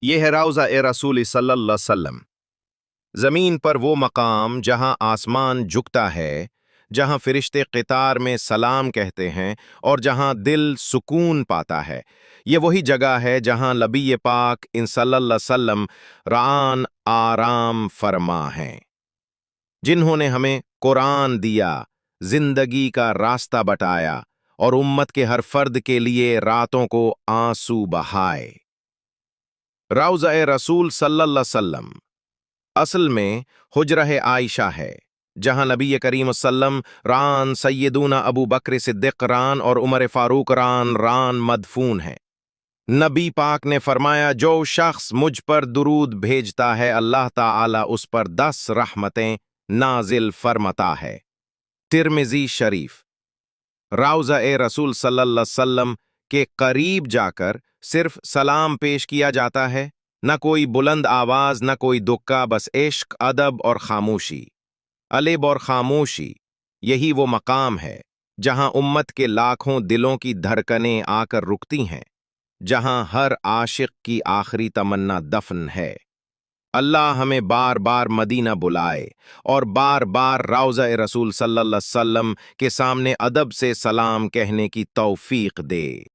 یہ ہے روضہ رسول صلی اللہ علیہ وسلم۔ زمین پر وہ مقام جہاں آسمان جھکتا ہے، جہاں فرشتے قطار میں سلام کہتے ہیں اور جہاں دل سکون پاتا ہے۔ یہ وہی جگہ ہے جہاں نبی پاک ان صلی اللہ علیہ وسلم رعان آرام فرما ہیں، جنہوں نے ہمیں قرآن دیا، زندگی کا راستہ بتایا اور امت کے ہر فرد کے لیے راتوں کو آنسو بہائے۔ روضہ رسول صلی اللہ علیہ وسلم اصل میں حجرہ عائشہ ہے، جہاں نبی کریم صلی اللہ علیہ وسلم ران سیدنا ابو بکر صدیق ران اور عمر فاروق ران مدفون ہیں۔ نبی پاک نے فرمایا، جو شخص مجھ پر درود بھیجتا ہے اللہ تعالی اس پر 10 رحمتیں نازل فرماتا ہے۔ ترمذی شریف۔ روضہ رسول صلی اللہ علیہ وسلم کے قریب جا کر صرف سلام پیش کیا جاتا ہے، نہ کوئی بلند آواز، نہ کوئی دکا، بس عشق، ادب اور خاموشی۔ ادب اور خاموشی، یہی وہ مقام ہے جہاں امت کے لاکھوں دلوں کی دھڑکنیں آ کر رکتی ہیں، جہاں ہر عاشق کی آخری تمنا دفن ہے۔ اللہ ہمیں بار بار مدینہ بلائے اور بار بار روضہ رسول صلی اللہ علیہ وسلم کے سامنے ادب سے سلام کہنے کی توفیق دے۔